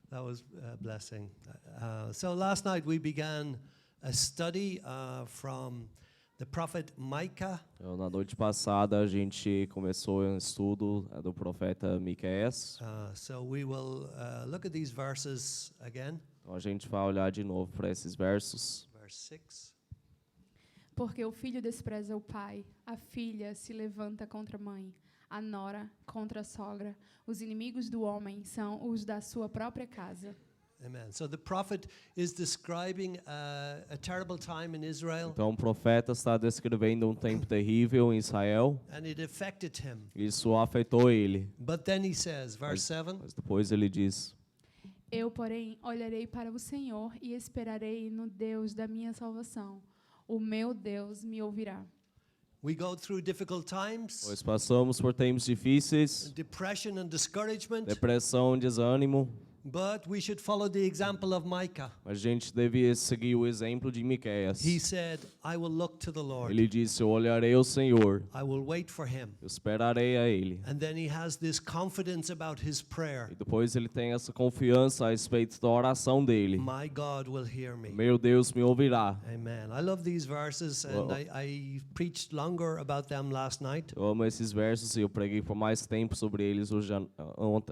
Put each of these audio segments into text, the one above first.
That was a blessing. So last night we began a study from the prophet Micah. Na noite passada a gente começou um estudo do profeta Miqueias. So we will look at these verses again. Então a gente vai olhar de novo para esses versos. Verse 6. Porque o filho despreza o pai, a filha se levanta contra a mãe, a nora contra a sogra. Os inimigos do homem são os da sua própria casa. Amen. So the prophet is describing a terrible time in Israel. Então o profeta está descrevendo um tempo terrível em Israel. And it affected him. Isso afetou ele. But then he says, verse 7. Mas depois ele diz: Eu, porém, olharei para o Senhor e esperarei no Deus da minha salvação. O meu Deus me ouvirá. We go through difficult times. Pois passamos por tempos difíceis, Depression and discouragement. depressão, desânimo, But we should follow the example of Micah. mas a gente deve seguir o exemplo de Miqueias. He said, I will look to the Lord. Ele disse: eu olharei ao Senhor, I will wait for him. eu esperarei a Ele. And then he has this confidence about his prayer. E depois ele tem essa confiança a respeito da oração dele. My God will hear me. Meu Deus me ouvirá. Amen. I love these verses, and I preached longer about them last night. Eu amo esses versos e eu preguei por mais tempo sobre eles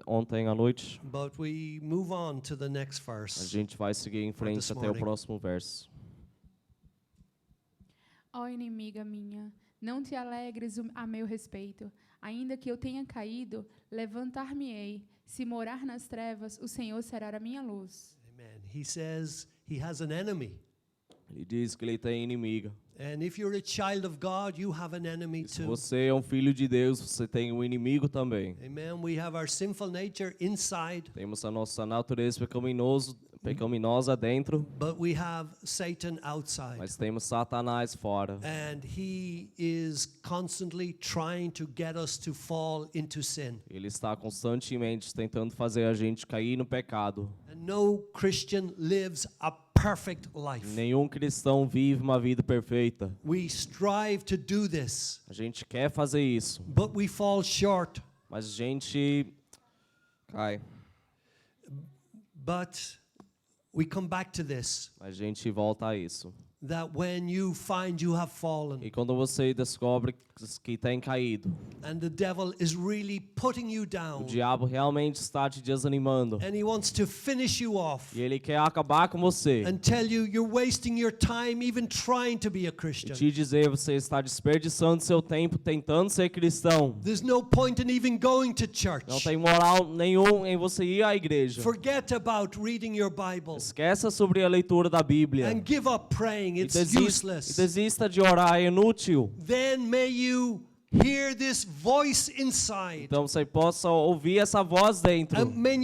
ontem à noite. But we move on to the next A verse. gente vai seguir em frente até o próximo verso. Ó inimiga minha, não te alegres a meu respeito. Ainda que eu tenha caído, levantar-me-ei. Se morar nas trevas, o Senhor será a minha luz. Amen. He says he has an enemy. Ele diz que ele tem inimiga. And if you're a child of God, you have an enemy Se too. você é um filho de Deus, você tem um inimigo também. Amen. We have our sinful nature inside, Temos a nossa natureza pecaminosa dentro, but we have Satan outside. mas temos Satanás fora. And he is constantly trying to get us to fall into sin. Ele está constantemente tentando fazer a gente cair no pecado. And no Christian lives a perfect life. Nenhum cristão vive uma vida perfeita. We strive to do this, A gente quer fazer isso, but we fall short. mas a gente cai. But we come back to this, A gente volta a isso. that when you find you have fallen E quando você descobre que tem caído, and the devil is really putting you o down diabo realmente está te desanimando. and he wants to finish you off E ele quer acabar com você. and tell you you're wasting your time even trying to be a E Christian. te dizer, você está desperdiçando seu tempo tentando ser cristão. There's no point in even going to Não church. tem moral nenhum em você ir à igreja. Forget about reading your Bible Esqueça sobre a leitura da Bíblia. and give up praying. E It's useless. desista de orar, é inútil. Then may you hear this voice inside. Então você possa ouvir essa voz dentro. And may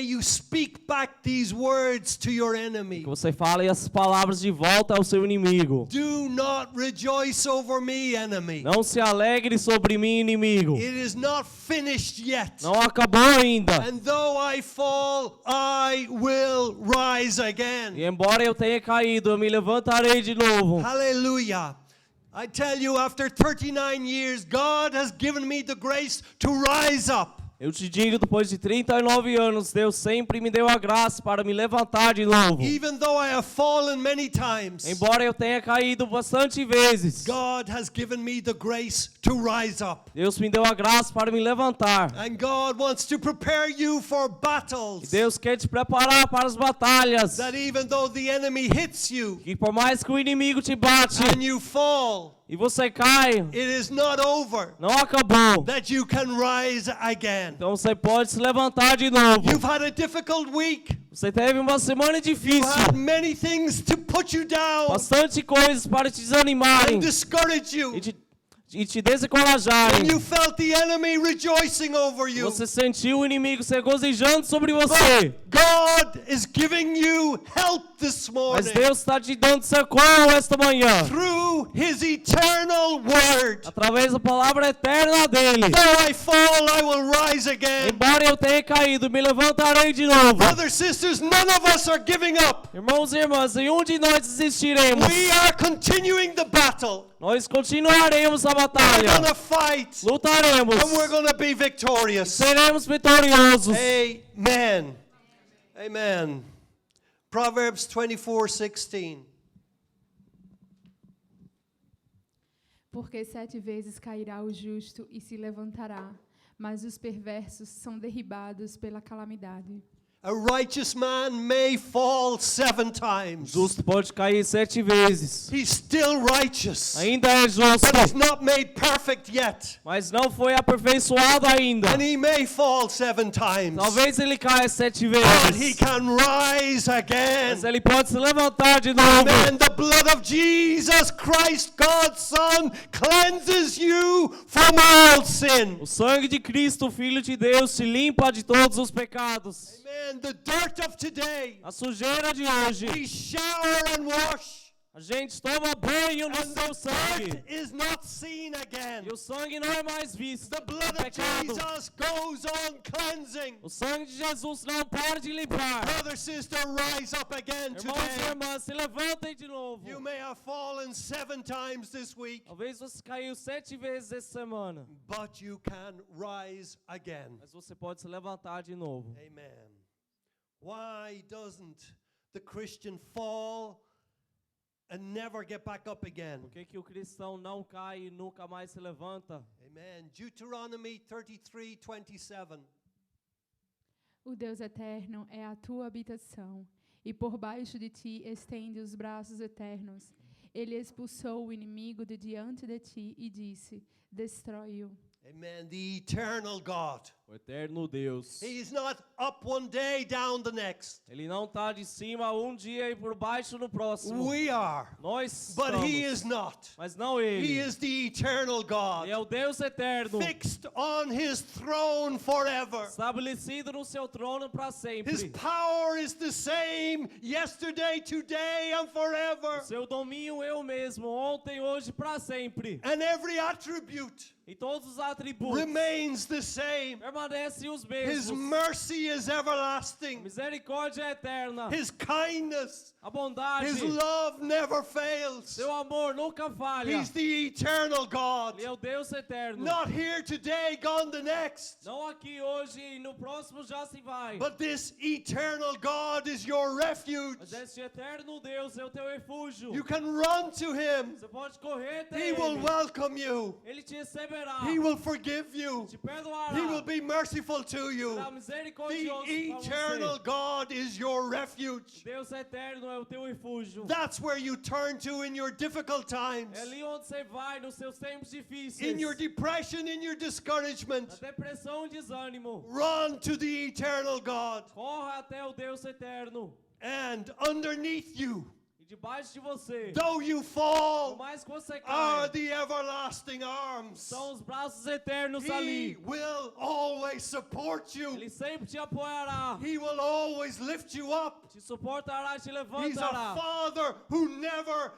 you speak back these words to your enemy. Que você fale as palavras de volta ao seu inimigo. Do not rejoice over me, enemy. Não se alegre sobre mim, inimigo. It is not finished yet. Não acabou ainda. And though I fall, I will rise again. E embora eu tenha caído, eu me levantarei de novo. Hallelujah. I tell you, after 39 years, God has given me the grace to rise up. Eu te digo, depois de 39 anos, Deus sempre me deu a graça para me levantar de novo. Even though I have fallen many times, Embora eu tenha caído bastante vezes, God has given me the grace to rise up. Deus me deu a graça para me levantar. And God wants to prepare you for E battles. Deus quer te preparar para as batalhas. That even though the enemy hits you Que por mais que o inimigo te bate and you fall, e você cai, it is not over. não acabou. That you can rise again. Então você pode se levantar de novo. You've had a difficult week. Você teve uma semana You difícil. had many things to put you down Bastante coisas para te desanimarem and discourage you. e te desencorajarem. And you felt the enemy rejoicing over you. Você sentiu o inimigo se regozijando sobre você. God is giving you help this Mas morning Deus está te dando socorro esta manhã. through His eternal word. Através da palavra eterna dele. Though I fall, I will rise again. Embora eu tenha caído, me levantarei de novo. Brothers, sisters, none of us are giving up. Irmãos e irmãs, nenhum de nós desistiremos. We are continuing the battle. Nós continuaremos a We're batalha. going to fight. Lutaremos. And we're going to be victorious. Seremos vitoriosos. Amen. Amen. Proverbs 24:16. Porque 7 vezes cairá o justo e se levantará, mas os perversos são derribados pela calamidade. A righteous man may fall 7 times. Justo pode cair 7 vezes. He's still righteous, Ainda é justo, but he's not made perfect yet. mas não foi aperfeiçoado ainda. And he may fall 7 times, Talvez ele caia 7 but he vezes, can rise again. mas ele pode se levantar de novo. Amen. The blood of Jesus Christ, God's Son, cleanses you from all sin. O sangue de Cristo, Filho de Deus, te limpa de todos os pecados. Amen. The dirt of today, A sujeira de hoje, we shower and wash, a gente toma banho no and seu the sangue. dirt is not seen again. E o sangue não é mais visto. The blood É of pecado. Jesus goes on cleansing. O sangue de Jesus não para de limpar. Brother, sister, rise up again Irmãos e today. irmãs, se levantem de novo. You may have fallen 7 times this week, Talvez você caiu 7 vezes essa semana, but you can rise again. mas você pode se levantar de novo. Amen. Why doesn't the Christian fall and never get back up again? Por que o cristão não cai e nunca mais se levanta? Amen. Deuteronomy 33:27. O Deus eterno é a tua habitação, e por baixo de ti estende os braços eternos. Ele expulsou o inimigo de diante de ti e disse: destrói-o. Amen. The eternal God. O eterno Deus. He is not up one day, down the next. Ele não está de cima um dia e por baixo no próximo. We are. Nós But He estamos, is not. mas não He ele. is the eternal God, Ele é o Deus eterno, fixed on His throne forever. estabelecido no seu trono para sempre. His power is the same yesterday, today, and forever. Seu domínio é o mesmo, ontem, hoje, para sempre. And every attribute E todos os atributos remains the same. permanecem os His mesmos. mercy is A everlasting. misericórdia é eterna. His kindness, A bondade, His love never fails. seu amor nunca falha. He's the eternal God. Ele é o Deus eterno. Not here today, gone the next. Não aqui hoje e no próximo já se vai. But this eternal God is your refuge. Mas esse eterno Deus é o teu refúgio. You can run to Him. Você pode correr até He will Ele. welcome you. Ele te receberá. He will forgive you. Te perdoará. He will be merciful to you. Será The misericordioso para eternal você. God is your refuge. Deus eterno é o teu refúgio. That's where you turn to in your difficult times. É ali onde você vai nos seus tempos difíceis. In your depression, in your Na discouragement. depressão e desânimo. Run to the eternal God. Corra até o Deus eterno. And underneath you, E debaixo de você, though you por fall, mais que você are caia, the everlasting arms. são os braços eternos He ali. will always support you. Ele sempre te apoiará. He will always lift you up. Te suportará e te He's a levantará. father who never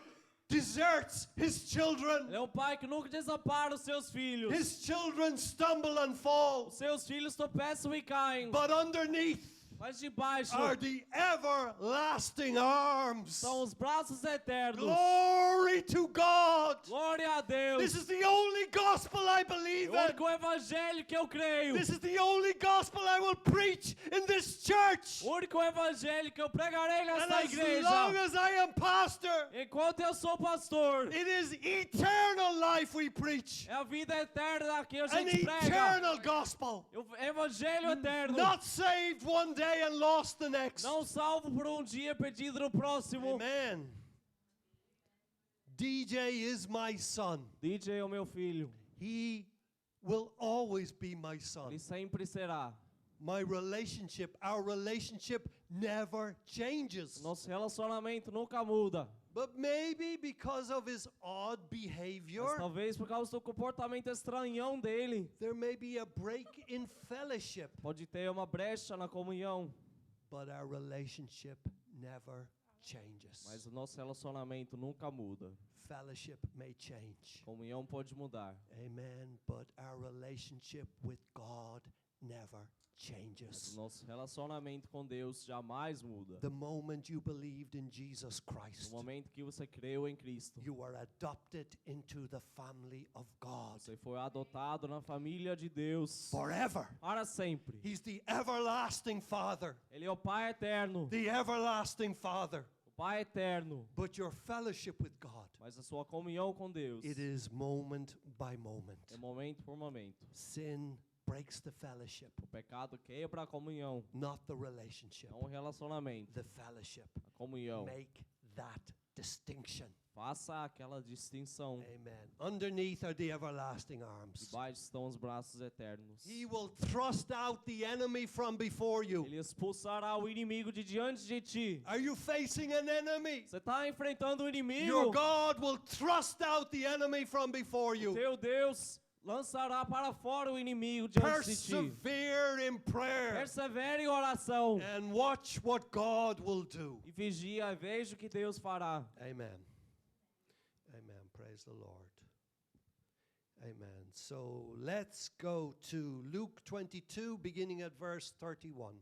deserts his children. Ele é um pai que nunca desampara os seus filhos. His children stumble and fall, Os seus filhos tropeçam e caem. but underneath Mas debaixo are the everlasting arms. são os braços eternos. Glory to God. Glória a Deus. This is the only gospel I believe É o in. único evangelho que eu creio. This is the only gospel I will preach in this church. O único evangelho que eu pregarei And nesta as long igreja. as I am pastor, Enquanto eu sou pastor, it is eternal life we preach. é a vida eterna que a An gente prega. eternal gospel. O evangelho eterno. Not saved one day and lost the next. Não salvo por um dia, perdido no próximo. Amen. DJ is my son. DJ é o meu filho. He will always be my son. Ele sempre será. My relationship, our relationship never changes. Nosso relacionamento nunca muda. But maybe because of his odd Mas behavior, talvez por causa do comportamento estranhão dele, there may be a break in fellowship. pode ter uma brecha na comunhão. But our relationship never changes. Mas o nosso relacionamento nunca muda. Fellowship may change. Comunhão pode mudar. Amen. But our relationship with God never Mas changes. o nosso relacionamento com Deus jamais muda. The moment you believed in Jesus No Christ, momento que você creu em Cristo, you are adopted into the family of God você foi adotado na família de Deus forever. para sempre. He's the everlasting Father, Ele é o Pai eterno, the everlasting Father. o Pai eterno. But your fellowship with God, Mas a sua comunhão com Deus it is moment by moment. é momento por momento. Sin breaks the fellowship, O pecado quebra a comunhão, not the relationship. não o relacionamento, The fellowship. a comunhão. Make that distinction. Faça aquela distinção. Amen. Underneath are the everlasting arms. Debaixo estão os braços eternos. He will thrust out the enemy from before you. Ele expulsará o inimigo de diante de ti. Are you facing an enemy? Você está enfrentando o inimigo. Your God will thrust out the enemy from before you. Teu Deus lançará para fora o inimigo diante de ti. Persevere in prayer Persevere em oração. and watch what God will do. E vigia e veja o que Deus fará. Amen. Amen. Praise the Lord. Amen. So let's go to Luke 22, beginning at verse 31.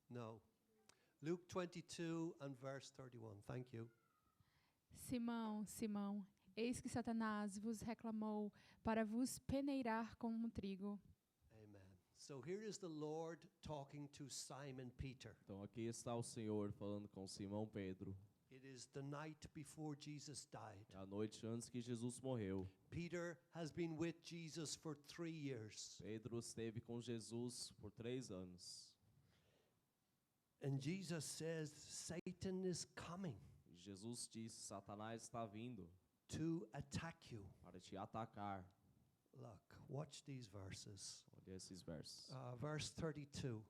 No. Luke 22 and verse 31. Thank you. Simão, Simão, eis que Satanás vos reclamou para vos peneirar como trigo. Amen. So here is the Lord talking to Simon Peter. Então aqui está o Senhor falando com Simão Pedro. It is the night before Jesus died. É a noite antes que Jesus morreu. Peter has been with Jesus for 3 years. Pedro esteve com Jesus por 3 anos. And Jesus says, Satan is coming E Jesus disse: Satanás está vindo to attack you. para te atacar. Look, watch these verses. Olha esses versos. Verse 32.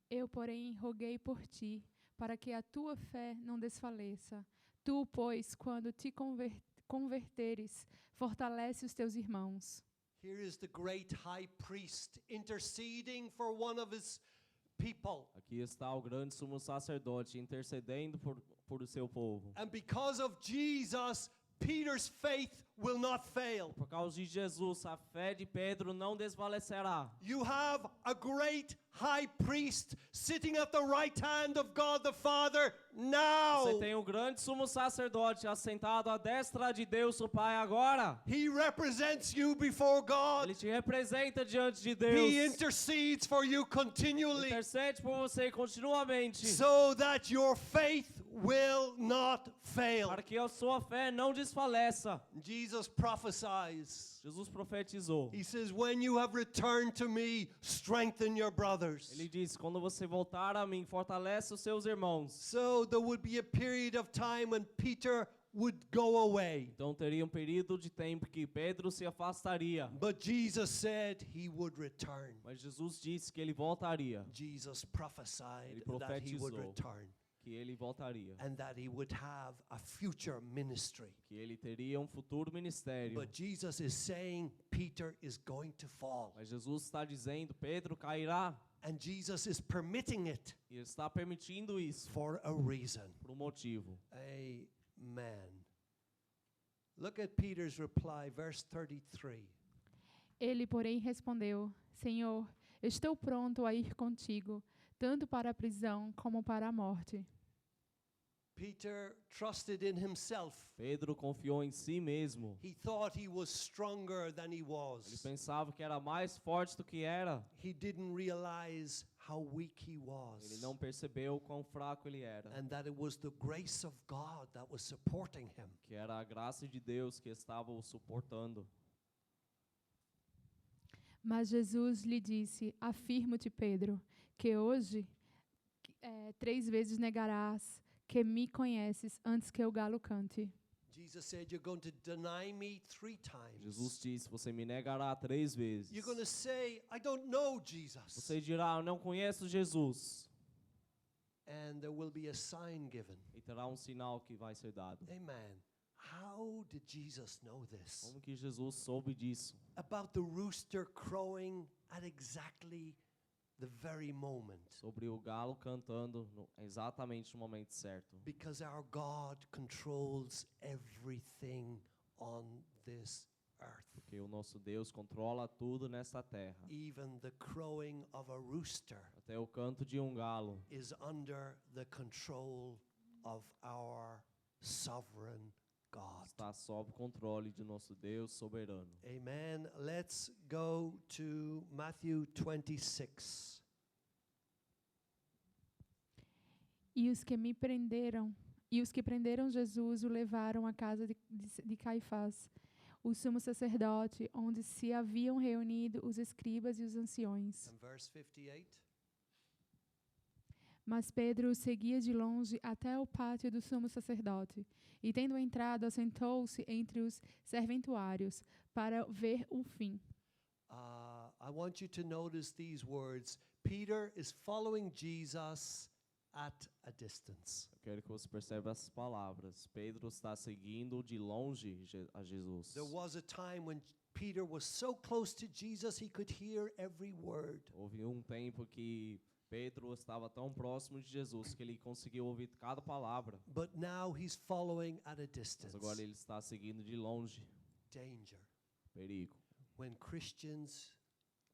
Eu, porém, roguei por ti, para que a tua fé não desfaleça. Tu, pois, quando te converteres, fortalece os teus irmãos. Here is the great high priest interceding for one of his people. Aqui está o grande sumo sacerdote intercedendo por o seu povo. And because of Jesus, Peter's faith will not fail. Por causa de Jesus, a fé de Pedro não desfalecerá. You have a great high priest sitting at the right hand of God the Father now. Você tem um grande sumo sacerdote assentado à destra de Deus, o Pai, agora. He represents you before God. Ele te representa diante de He Deus. intercedes for you continually Intercede por você continuamente. so that your faith will not fail. Para que a sua fé não desfaleça. Jesus prophesies. Jesus profetizou. He says, when you have returned to me, strengthen your brothers. Ele disse: quando você voltar a mim, fortalece os seus irmãos. So there would be a period of time when Peter would go away. Então teria um período de tempo que Pedro se afastaria. But Jesus said he would return. Mas Jesus disse que ele voltaria. Jesus prophesied Ele that he would profetizou. return Que ele voltaria. and that he would have a future ministry. Que ele teria um futuro ministério. But Jesus is saying Peter is going to fall. Mas Jesus está dizendo: Pedro cairá. And Jesus is permitting it E ele está permitindo isso for a reason. por um motivo. Amen. Look at Peter's reply, verse 33. Ele, porém, respondeu: Senhor, estou pronto a ir contigo, tanto para a prisão como para a morte. Peter trusted in himself. Pedro confiou em si mesmo. He thought he was stronger than he Ele was. pensava que era mais forte do que era. He didn't realize how weak he Ele was. não percebeu quão fraco ele era. And that it was the grace of God that was supporting him. Que era a graça de Deus que estava o suportando. Mas Jesus lhe disse: Afirmo-te, Pedro, que hoje 3 vezes negarás que me conheces antes que o galo cante. Jesus said, you're going to deny me 3 times. Jesus disse: você me negará 3 vezes. You're going to say, I don't know Jesus. Você dirá: eu não conheço Jesus. And there will be a sign given. E terá um sinal que vai ser dado. Amen. How did Jesus know this? Como que Jesus soube disso? About the rooster crowing at exactly the very moment. sobre o galo cantando exatamente no momento certo. Because our God controls everything on this earth. Porque o nosso Deus controla tudo nesta terra. Even the crowing of a rooster Até o canto de um galo is under the control of our sovereign God. está sob controle de nosso Deus soberano. Amen. Let's go to Matthew 26. E os que prenderam Jesus o levaram à casa de Caifás, o sumo sacerdote, onde se haviam reunido os escribas e os anciões. And verse 58. Mas Pedro o seguia de longe até o pátio do sumo sacerdote, e tendo entrado, assentou-se entre os serventuários para ver o fim. I want you to notice these words. Peter is following Jesus at a distance. Eu quero que você perceba essas palavras. Pedro está seguindo de longe a Jesus. There was a time when Peter was so close to Jesus he could hear every word. Houve um tempo que Pedro estava tão próximo de Jesus que ele conseguiu ouvir cada palavra. But now he's following at a Mas distance. agora ele está seguindo de longe. Danger. Perigo. When Christians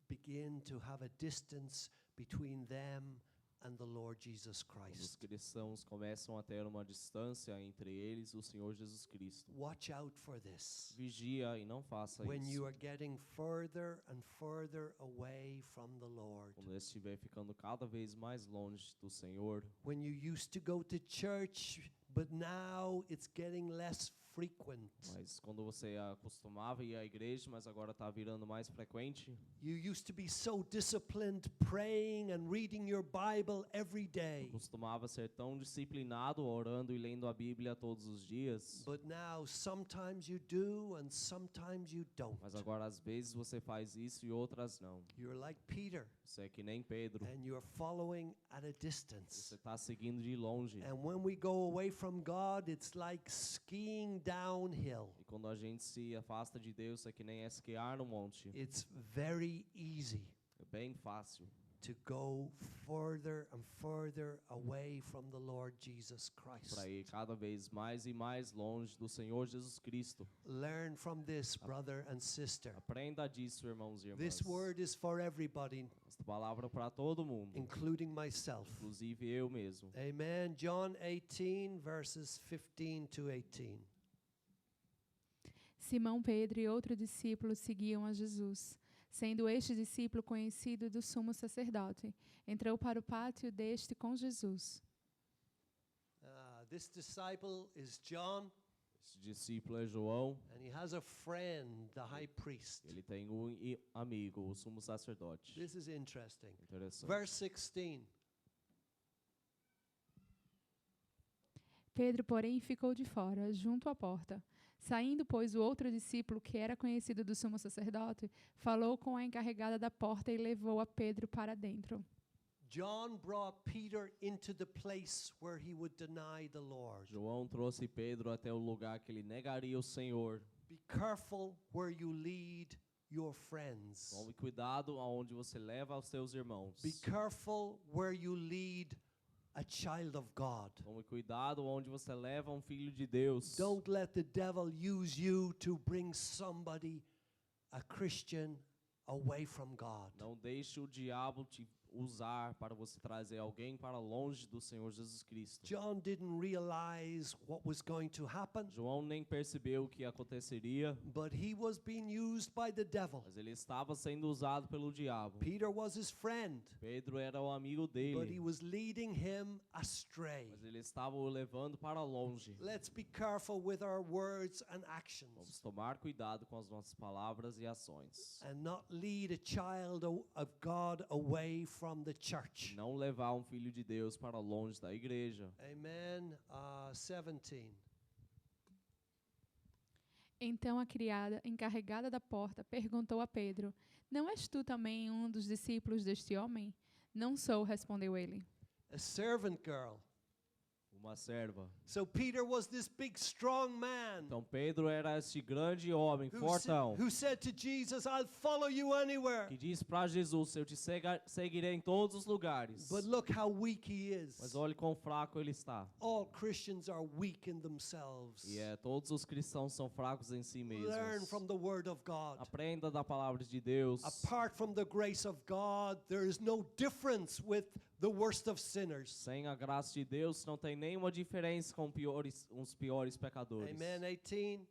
begin to have a distance between them and the Lord Jesus Quando os Christ. cristãos começam a ter uma distância entre eles e o Senhor Jesus Cristo. Watch out for this. Vigia e não faça When isso. you are getting further and further away from the Lord. Quando você estiver ficando cada vez mais longe do Senhor. When you used to go to church, but now it's getting less frequent. Mas quando você acostumava ir à igreja, mas agora está virando mais frequente. You used to be so disciplined, praying and reading your Bible every day. Costumava ser tão disciplinado, orando e lendo a Bíblia todos os dias. But now sometimes you do and sometimes you don't. Mas agora às vezes você faz isso e outras não. You're like Peter Você é que nem Pedro. and you're following at a Você distance. está seguindo de longe. And when we go away from God, it's like skiing downhill. E quando a gente se afasta de Deus, é que nem esquiar no monte. It's very easy É bem fácil to go further and further away from the Lord Jesus Christ. para ir cada vez mais e mais longe do Senhor Jesus Cristo. Learn from this, brother and sister. Aprenda disso, irmãos e irmãs. This word is for everybody, Esta palavra para todo mundo, including myself. inclusive eu mesmo. Amen. John 18, verses 15 to 18. Simão Pedro e outro discípulo seguiam a Jesus. Sendo este discípulo conhecido do sumo sacerdote, entrou para o pátio deste com Jesus. This disciple is John, Esse discípulo é João. and he has a friend, the high priest. Ele tem um amigo, o sumo sacerdote. This is interesting. Interessante. Verse 16. Pedro, porém, ficou de fora, junto à porta. Saindo, pois, o outro discípulo, que era conhecido do sumo sacerdote, falou com a encarregada da porta e levou a Pedro para dentro. John brought Peter into the place where he would deny the Lord. João trouxe Pedro até o lugar que ele negaria o Senhor. Be careful where you lead your friends. Tome cuidado aonde você leva os seus irmãos. Be careful where you lead a child of God. Tome cuidado onde você leva um filho de Deus. Don't let the devil use you to bring somebody, a Christian, away from God. Não deixe o diabo te usar para você trazer alguém para longe do Senhor Jesus Cristo. John didn't realize what was going to happen, João nem percebeu o que aconteceria, but he was being used by the devil. mas ele estava sendo usado pelo diabo. Peter was his friend, Pedro era o amigo but he dele, was leading him astray. mas ele estava o levando para longe. Let's be careful with our words and Vamos actions tomar cuidado com as nossas palavras e ações. and not lead a child of God away from the church. Não levar um filho de Deus para longe da igreja. Amen. 17. Então a criada, encarregada da porta, perguntou a Pedro: Não és tu também um dos discípulos deste homem? Não sou, respondeu ele. A servant girl uma serva. So Peter was this big, strong man Então Pedro era este grande homem, fortão, who said to Jesus, I'll follow you anywhere. que disse para Jesus, eu te seguirei em todos os lugares. But look how weak he is. Mas olhe quão fraco ele está. All Christians are weak in themselves. E todos os cristãos são fracos em si Learn mesmos. from the Word of God. Aprenda da palavra de Deus. Apart from the grace of God, there is no difference with the worst of sinners. Sem a graça de Deus, não tem nenhuma diferença com os piores pecadores. Amen. 18.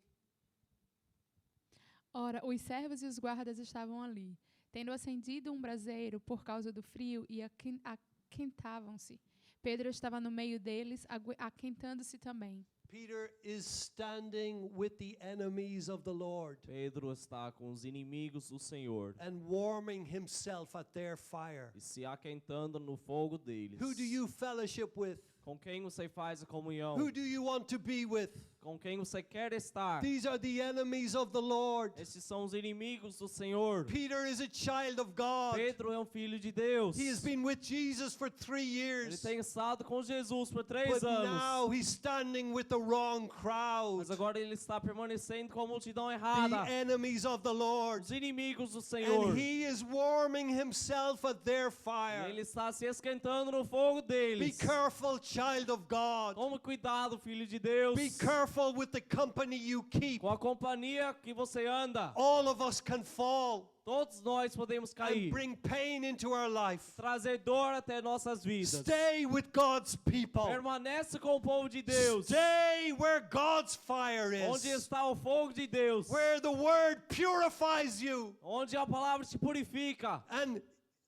Ora, os servos e os guardas estavam ali, tendo acendido um braseiro por causa do frio e aquentavam-se. Pedro estava no meio deles, aquentando-se também. Peter is standing with the enemies of the Lord Pedro está com os inimigos do Senhor and warming himself at their fire. e se aquentando no fogo deles. Who do you fellowship with? Com quem você faz a comunhão? Who do you want to be with? Com quem você quer estar? These are the enemies of the Lord. Esses são os inimigos do Senhor. Peter is a child of God. Pedro é um filho de Deus. He has been with Jesus for 3 Ele years. tem estado com Jesus por 3 But anos. now he's standing with the wrong crowd. Mas agora ele está permanecendo com a multidão The errada. enemies of the Lord. Os inimigos do Senhor. And he is warming himself at their E fire. ele está se esquentando no fogo Be deles. careful, child of God. Tome cuidado, filho de Deus. Be careful with the company you keep. Com a companhia que você anda. All of us can fall Todos nós podemos and cair. bring pain into our life. Trazer dor até nossas vidas. Stay with God's people. Permanece com o povo de Deus. Stay where God's fire Onde is. está o fogo de Deus. Where the word purifies you Onde a palavra te purifica and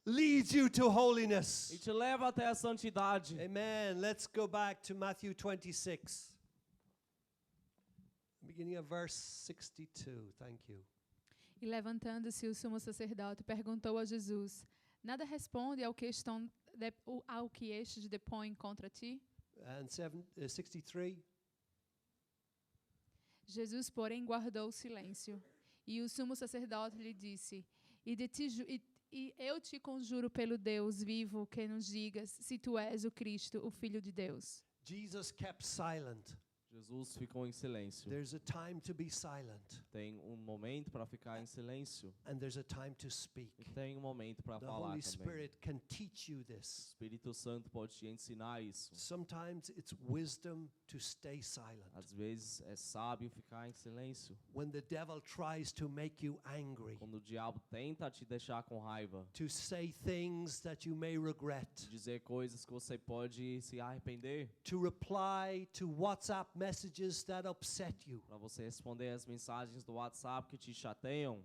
leads you to holiness. e te leva até a santidade. Amen. Let's go back to Matthew 26. Beginning of verse 62. Thank you. E levantando-se o sumo sacerdote, perguntou a Jesus: Nada responde ao que estes depõem contra ti? And 63. Jesus, porém, guardou silêncio. E o sumo sacerdote lhe disse: E eu te conjuro pelo Deus vivo que nos digas se tu és o Cristo, o Filho de Deus. Jesus kept silent. Jesus ficou em silêncio. There's a time to be silent, Tem um momento para ficar em silêncio. and there's a time to speak. E tem um momento para The falar Holy também. Spirit can teach you O this. Espírito Santo pode te ensinar isso. Sometimes it's wisdom to stay silent. Às vezes é sábio ficar em silêncio. When the devil tries to make you angry, Quando o diabo tenta te deixar com raiva, to say things that you may regret, dizer coisas que você pode se arrepender, to reply to WhatsApp messages that upset you, para você responder as mensagens do WhatsApp que te chateiam,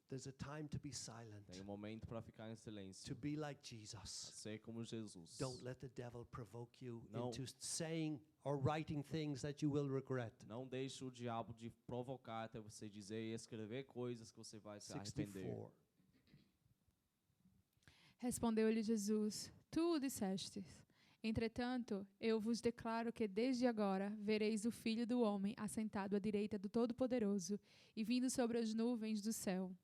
there's a time to be silent, tem um momento para ficar em silêncio. to be like Jesus. Ser como Jesus. Don't let the devil provoke you No. into saying or writing things that you will regret. Não deixe o diabo te provocar até você dizer e escrever coisas que você vai se arrepender. 64. Respondeu-lhe Jesus: Tu o dissestes. Entretanto, eu vos declaro que desde agora vereis o Filho do Homem assentado à direita do Todo-Poderoso e vindo sobre as nuvens do céu.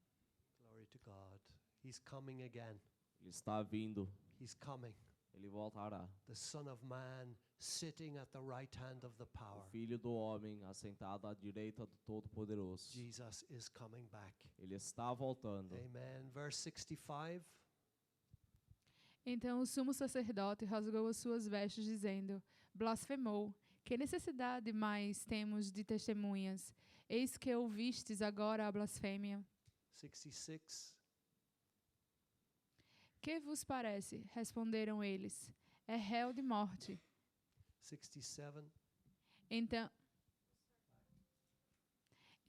Glory to God. He's coming again. Ele está vindo, He's coming. ele voltará. The Son of Man sitting at the right hand of the O power. Filho do Homem assentado à direita do Todo-Poderoso. Jesus is coming back. Ele está voltando. Amen. Verse 65. Então o sumo sacerdote rasgou as suas vestes, dizendo: Blasfemou. Que necessidade mais temos de testemunhas? Eis que ouvistes agora a blasfêmia. 66. Que vos parece? Responderam eles: É réu de morte. 67.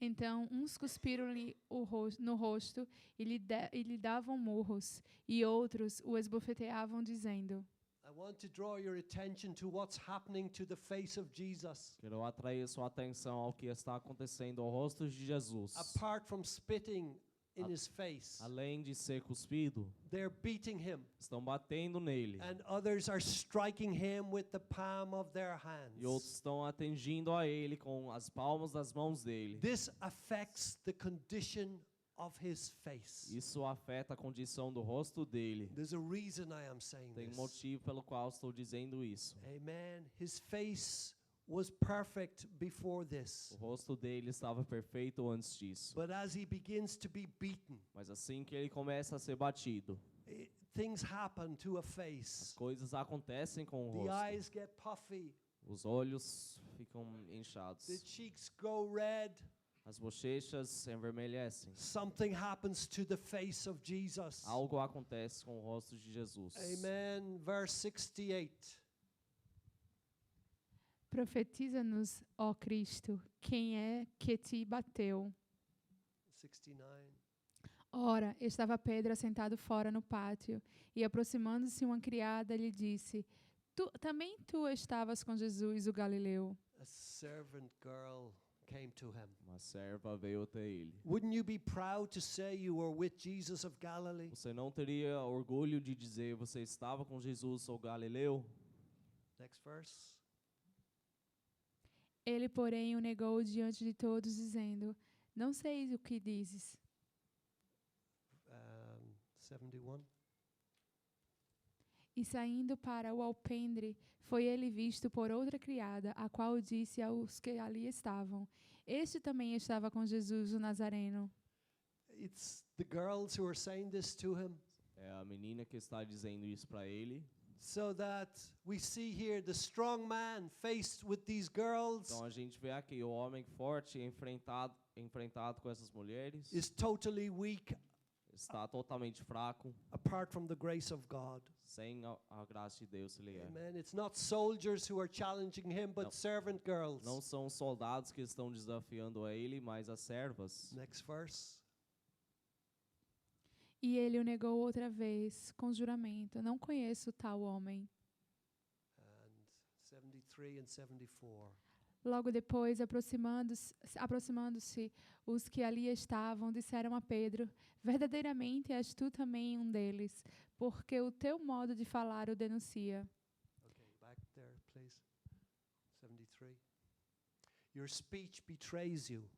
Então uns cuspiram-lhe no rosto e lhe davam murros, e outros o esbofeteavam, dizendo: I want to draw your attention to what's happening to the face of Jesus. Quero atrair sua atenção ao que está acontecendo ao rosto de Jesus. Apart from spitting in his face, Além de ser cuspido, they're beating him, estão batendo nele. and others are striking him with the palm of their hands. E outros estão atingindo a ele com as palmas das mãos dele. This affects the condition of his face. Isso afeta a condição do rosto dele. There's a reason I am saying Tem this. motivo pelo qual estou dizendo isso. Amen. His face was perfect before O this. rosto dele estava perfeito antes disso. But as he begins to be beaten, Mas assim que ele começa a ser batido, things happen to a as face. coisas acontecem com o The rosto. eyes get puffy, Os olhos ficam inchados. the cheeks go red. As bochechas envermelhecem. Something happens to the face of Jesus. Algo acontece com o rosto de Jesus. Amen. Verse 68. Profetiza-nos, ó Cristo, quem é que te bateu? 69. Ora, estava Pedro assentado fora no pátio, e aproximando-se uma criada lhe disse: também tu estavas com Jesus, o Galileu. A servant girl came to him. Uma serva veio até ele. Wouldn't you be proud to say you were with Jesus of Galilee? Você não teria orgulho de dizer você estava com Jesus ou Galileu? Next verse. Ele, porém, o negou diante de todos, dizendo: não sei o que dizes. 71. E saindo para o alpendre, foi ele visto por outra criada, a qual disse aos que ali estavam: este também estava com Jesus o Nazareno. It's the girls who are saying this to him. É a menina que está dizendo isso para ele. So that we see here the strong man faced with these girls Então a gente vê aqui o homem forte enfrentado com essas mulheres. is totally weak Está totalmente fraco, apart from the grace of God. sem a graça de Deus ele é. Amen. It's not soldiers who are challenging him, but No. servant girls. Não são os soldados que estão desafiando a ele, mas as servas. Next verse. E ele o negou outra vez, com juramento: não conheço tal homem. And 73 and 74. Logo depois, aproximando-se os que ali estavam, disseram a Pedro: verdadeiramente és tu também um deles, porque o teu modo de falar o denuncia. Okay, back there, please. 73. Your speech betrays you.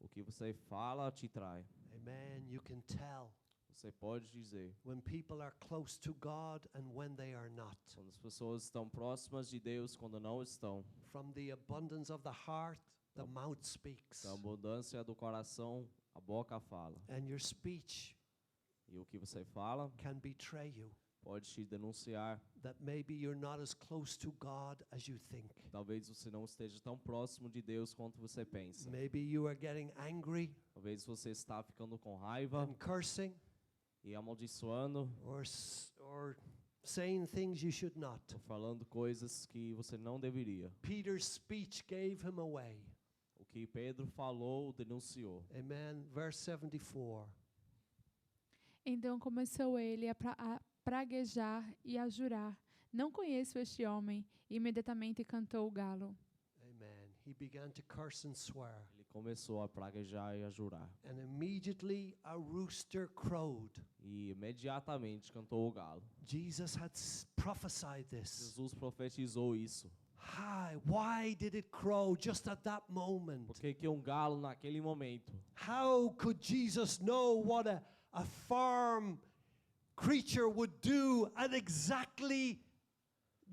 O que você fala te trai. Amen. You can tell Você pode dizer. when people are close to God and when they are not. Quando as pessoas estão próximas de Deus, quando não estão. From the abundance of the heart, the mouth speaks. Da abundância do coração, a boca fala. And your speech E o que você fala can betray you. pode te denunciar. That maybe you're not as close to God as you think. Talvez você não esteja tão próximo de Deus quanto você pensa. Maybe you are getting angry Talvez você está ficando com raiva and cursing e amaldiçoando, or saying things you should not. ou falando coisas que você não deveria. Peter's speech gave him away. O que Pedro falou, denunciou. Amen. Verse 74. Então começou ele a praguejar e a jurar: não conheço este homem. E imediatamente cantou o galo. Amen. He began to curse and swear. Ele começou a praguejar e a jurar. And immediately a rooster crowed. E imediatamente cantou o galo. Jesus had prophesied this. Jesus profetizou isso. Why did it crow just at that moment? Por que galo naquele momento? How could Jesus know what a farm creature would do at exactly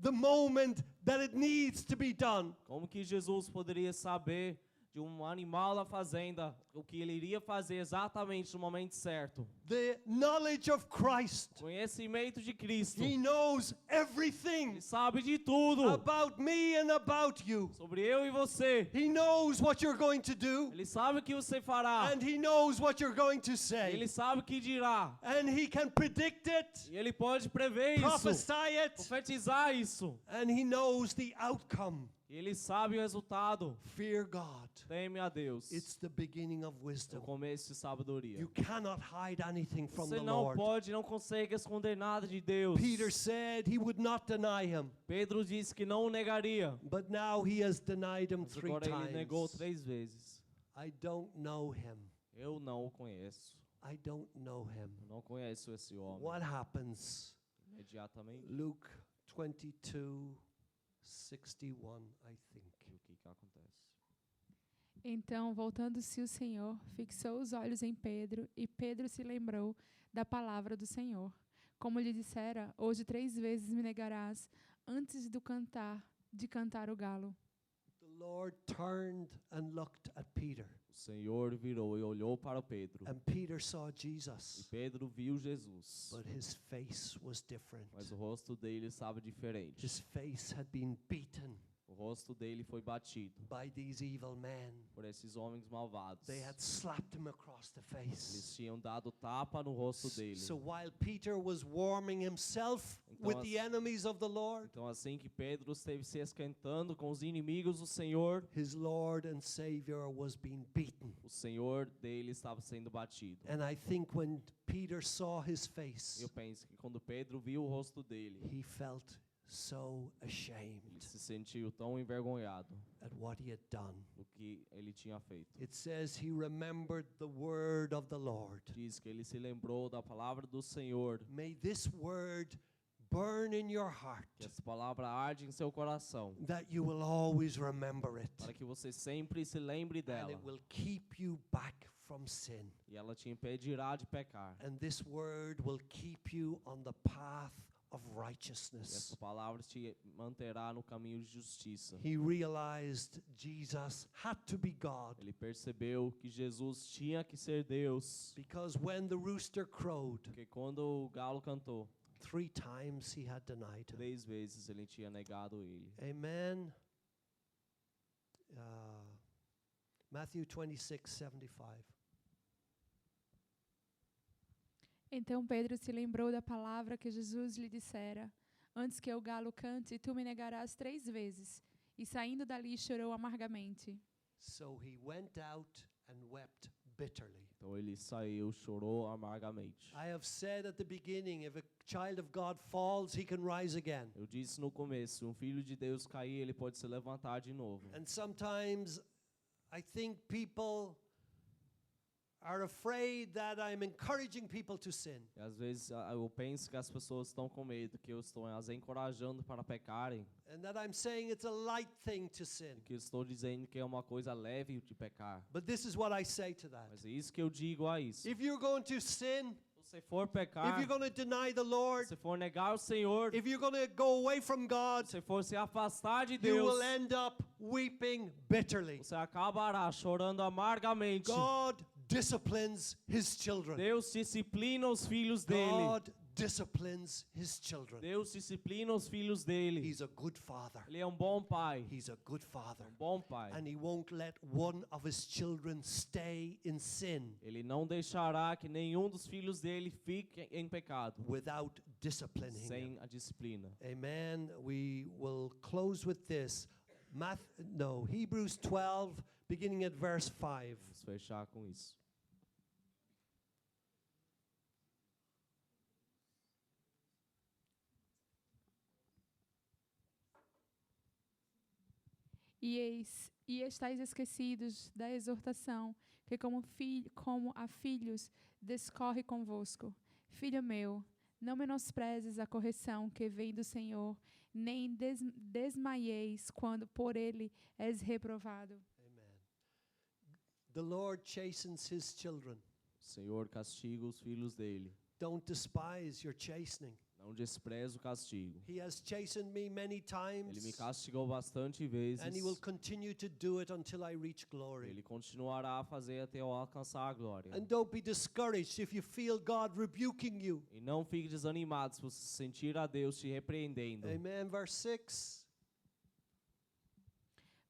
the moment that it needs to be done? Como que Jesus poderia saber de um animal da fazenda o que ele iria fazer exatamente no momento certo? The knowledge of Christ. Conhecimento de Cristo. He knows everything Ele sabe de tudo about me and about you. sobre eu e você. He knows what you're going to do, Ele sabe o que você fará. and he knows what you're going to say. Ele sabe o que dirá. And he can predict it, E ele pode prever isso, prophesy it, profetizar isso. and he knows the outcome. E ele sabe o resultado. Fear God. Teme a Deus. It's the beginning of O wisdom. começo de sabedoria. You cannot hide anything from Você the não Lord. pode, não consegue esconder nada de Deus. Peter said he would not deny him, Pedro disse que não o negaria. but now he has denied him Mas 3 agora ele negou times. 3 vezes. I don't know him. Eu não o conheço. I don't know him. Eu não conheço esse homem. What happens? Imediatamente. Luke 22:61, I think. E o que acontece? Então, voltando-se o Senhor, fixou os olhos em Pedro, e Pedro se lembrou da palavra do Senhor. Como lhe dissera, hoje 3 vezes me negarás antes de cantar o galo. The Lord turned and looked at Peter. O Senhor virou e olhou para Pedro. And Peter saw E Jesus, Pedro viu Jesus. but his face was different. Mas o rosto dele estava diferente. His face had been beaten O rosto dele foi batido by these evil men. por esses homens malvados. They had slapped him across the face. Eles tinham dado tapa no rosto dele. So while Peter was warming himself Então with the enemies of the Lord, Então assim que Pedro esteve se esquentando com os inimigos do Senhor, his Lord and Savior was being beaten. o Senhor dele estava sendo batido. And I think when Peter saw his face, Eu penso que quando Pedro viu o rosto dele, he felt so ele ashamed se sentiu tão envergonhado at what he had done. do que ele tinha feito. It says he remembered the word of the Lord. Diz que ele se lembrou da palavra do Senhor, May this word burn in your heart, que essa palavra arde em seu coração, that you will always remember it, para que você sempre se lembre and dela, it will keep you back from sin. e ela te impedirá de pecar. And this word will keep you on the path of E righteousness. essa palavra te manterá no caminho de justiça. He realized Jesus had to be God, Ele percebeu que Jesus tinha que ser Deus, because when the rooster crowed, porque quando o galo cantou, 3 times he had denied him. 3 vezes ele tinha negado ele. Amen. Matthew 26:75. Então Pedro se lembrou da palavra que Jesus lhe dissera: antes que o galo cante, tu me negarás 3 vezes. E saindo dali chorou amargamente. So he went out and wept bitterly. Então ele saiu, chorou amargamente. I have said at the beginning, if a child of God falls, he can rise again. Eu disse no começo, se um filho de Deus cair, ele pode se levantar de novo. And sometimes I think people are afraid that I'm encouraging people to sin. E às vezes eu penso que as pessoas estão com medo, que eu estou as encorajando para pecarem, And that I'm saying it's a light thing to sin. que eu estou dizendo que é uma coisa leve de pecar. But this is what I say to that. Mas é isso que eu digo a isso. If you're going to sin, Se você for if pecar, you're going to deny the Lord, se for negar o Senhor, if you're going to go away from God, se for se afastar de you Deus, will end up weeping bitterly. você acabará chorando amargamente. God disciplines his children. Deus disciplina os filhos dele. God disciplines his children. Deus disciplina os filhos dele. He's a good father. Ele é um bom pai. He's a good father. Um bom pai. And he won't let one of his children stay in sin Ele não deixará que nenhum dos filhos dele fique em pecado without disciplining him. sem a disciplina. Amen. We will close with this. Hebrews 12, beginning at verse 5. Vamos fechar com isso. E estáis esquecidos da exortação que como a filhos descorre convosco. Filho meu, não menosprezes a correção que vem do Senhor, nem desmaieis quando por ele és reprovado. Amen. The Lord chastens his children. O Senhor castiga os filhos dele. Don't despise your chastening. Não despreza o castigo. He has chastened me many Ele me times, castigou bastante vezes. and he will continue to do it until I reach glory. Ele continuará a fazer até eu alcançar a glória. And don't be discouraged if you feel God rebuking you. E não fique desanimado se você sentir a Deus te repreendendo. Amen. Verse 6.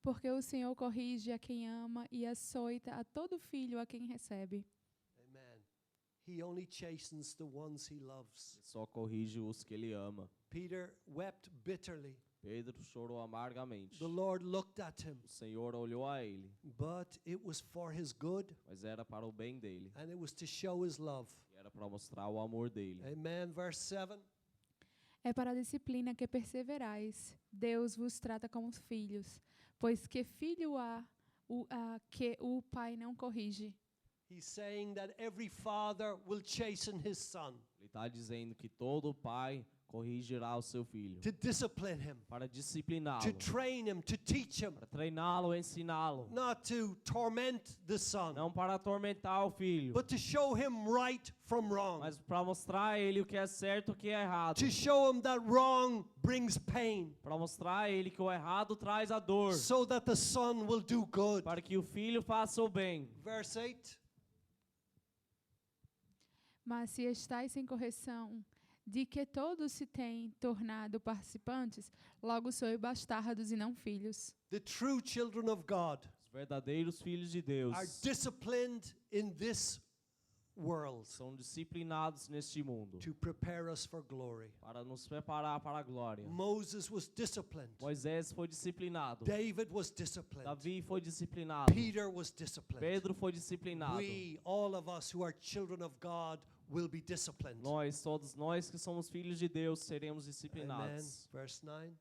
Porque o Senhor corrige a quem ama e açoita a todo filho a quem recebe. Amen. He only chastens the ones he loves. Só corrige os que ele ama. Peter wept bitterly. Pedro chorou amargamente. The Lord looked at him, O Senhor olhou a ele, but it was for his good, mas era para o bem dele. and it was to show his love. E era para mostrar o amor dele. Amen. Verse 7. É para a disciplina que perseverais. Deus vos trata como filhos, pois que filho há que o pai não corrige? He's saying that every father will chasten his son. Ele está dizendo que todo pai corrigirá o seu filho, to discipline him, para to discipliná-lo, train him, to teach him, para treiná-lo, ensiná-lo, not to torment the son, não para atormentar o filho, but to show him right from wrong, mas para mostrar a ele o que é certo e o que é errado, to show him that wrong brings pain, para mostrar a ele que o errado traz a dor, so that the son will do good. para que o filho faça o bem. Verse 8. Mas se estáis sem correção, de que todos se têm tornado participantes, logo sois bastardos e não filhos. The true children of God Os verdadeiros filhos de Deus are disciplined in this world são disciplinados neste mundo to prepare us for glory. para nos preparar para a glória. Moses was disciplined. Moisés foi disciplinado. David was disciplined. Davi foi disciplinado. Peter was disciplined. Pedro foi disciplinado. We, all of us who are children of God, will be disciplined. Todos nós que somos filhos de Deus, seremos Amen. disciplinados. Verse 9.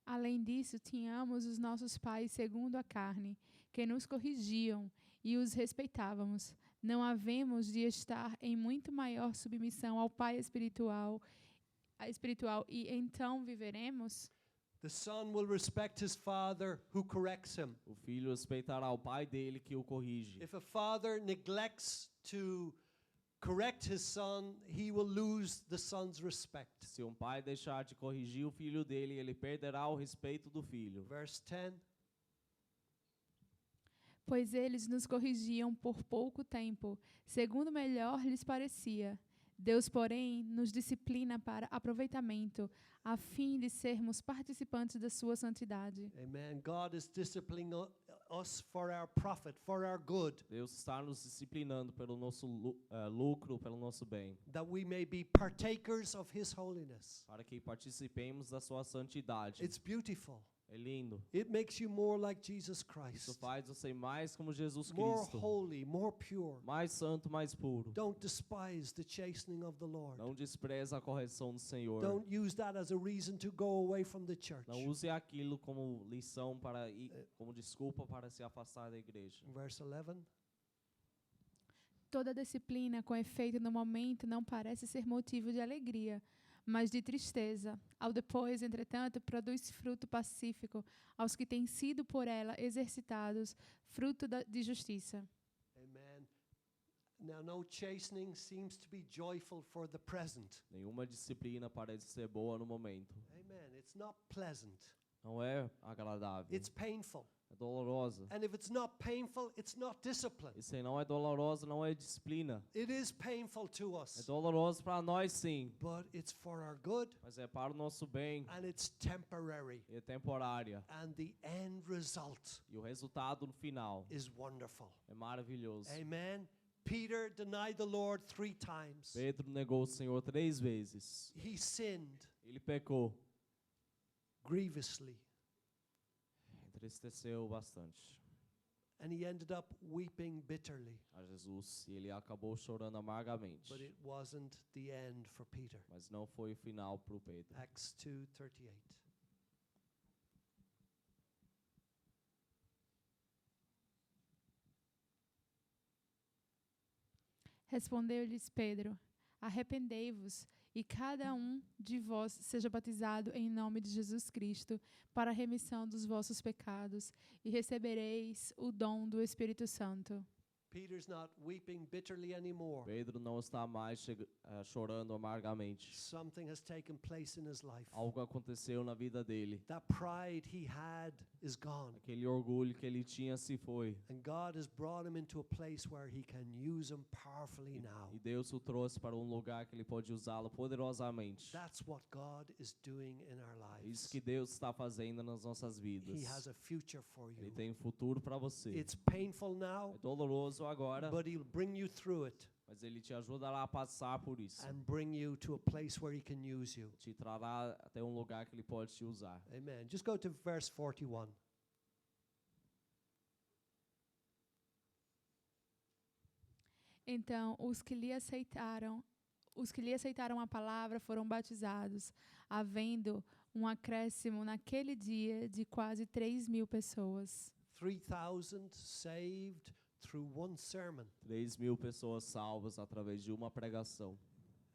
Além disso, tínhamos os nossos pais segundo a carne, que nos corrigiam e os respeitávamos. Não havemos de estar em muito maior submissão ao Pai espiritual e então viveremos? The son will respect his father who corrects him. O filho respeitará o pai dele que o corrige. If a father neglects to correct his son, he will lose the son's respect. Se um pai deixar de corrigir o filho dele, ele perderá o respeito do filho. Verse 10. Pois eles nos corrigiam por pouco tempo, segundo melhor lhes parecia. Deus, porém, nos disciplina para aproveitamento, a fim de sermos participantes da sua santidade. Amen. God is disciplining us for our profit, for our good, Deus está nos disciplinando pelo nosso lucro, pelo nosso bem, that we may be partakers of his holiness. para que participemos da sua santidade. It's beautiful. É lindo. It makes you more like Jesus Isso Christ. faz você mais como Jesus More Cristo, holy, more pure. mais santo, mais puro. Don't despise the chastening of the Lord. Não despreza a correção do Senhor. Don't use that as a reason to go away from the church. Não use aquilo como lição para ir, como desculpa para se afastar da igreja. Verse 11. Toda disciplina com efeito no momento não parece ser motivo de alegria, mas de tristeza. Ao depois, entretanto, produz fruto pacífico aos que têm sido por ela exercitados, fruto de justiça. Amen. Now, no chastening seems to be joyful for the present. Nenhuma disciplina parece ser boa no momento. Amen. It's not pleasant. Não é agradável. It's painful. É dolorosa. And if it's not painful, it's not discipline. E se não é dolorosa, não é disciplina. It is painful to É us, doloroso para nós, sim, but it's for our good mas é para o nosso bem and it's temporary. e é temporária. And the end result E o resultado no final is wonderful. é maravilhoso. Amen. Peter denied the Lord 3 times. Pedro negou o Senhor 3 vezes. He sinned Ele pecou, grievously, entristeceu bastante and he ended up weeping bitterly. a Jesus e ele acabou chorando amargamente. But it wasn't the end for Peter. Mas não foi o final para o Pedro. Acts 2:38. Respondeu-lhes Pedro: arrependei-vos e cada um de vós seja batizado em nome de Jesus Cristo para a remissão dos vossos pecados e recebereis o dom do Espírito Santo. Peter's not weeping bitterly anymore. Pedro não está mais chorando amargamente. Something has taken place in his life. Algo aconteceu na vida dele. That pride he had is gone. Aquele orgulho que ele tinha se foi. And God has brought him into a place where he can use him powerfully now. E Deus o trouxe para um lugar que ele pode usá-lo poderosamente. That's what God is doing in our É isso lives. que Deus está fazendo nas nossas vidas. He has a future for Ele you. tem um futuro para você. It's painful now, É doloroso agora, but he'll bring you through it mas ele te ajudará a passar por isso. and bring you to a place where he can use you. Te trará até um lugar que ele pode te usar. Amen. Just go to verse 41. Então, os que lhe aceitaram a palavra foram batizados, havendo um acréscimo naquele dia de quase 3.000 pessoas. 3,000 saved through one sermon. 3.000 pessoas salvas através de uma pregação.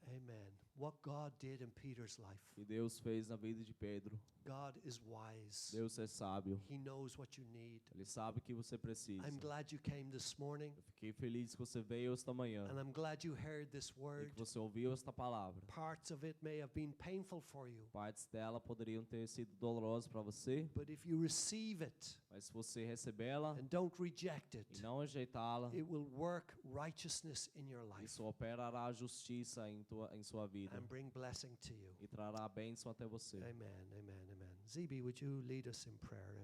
Amen. what God did in Peter's life. que Deus fez na vida de Pedro. God is wise. Deus é sábio. He knows what you need. Ele sabe o que você precisa. I'm glad you came this morning, Eu fiquei feliz que você veio esta manhã and I'm glad you heard this e word. que você ouviu esta palavra. Parts of it may have been painful for you, Partes dela poderiam ter sido dolorosas para você, but if you receive it mas se você recebê-la and don't reject e it, não rejeitá-la, it will work righteousness in your life isso operará a justiça em sua vida and bring blessing to you. e trará bênção até você. Amen, amen, amen. ZB, would you lead us in prayer?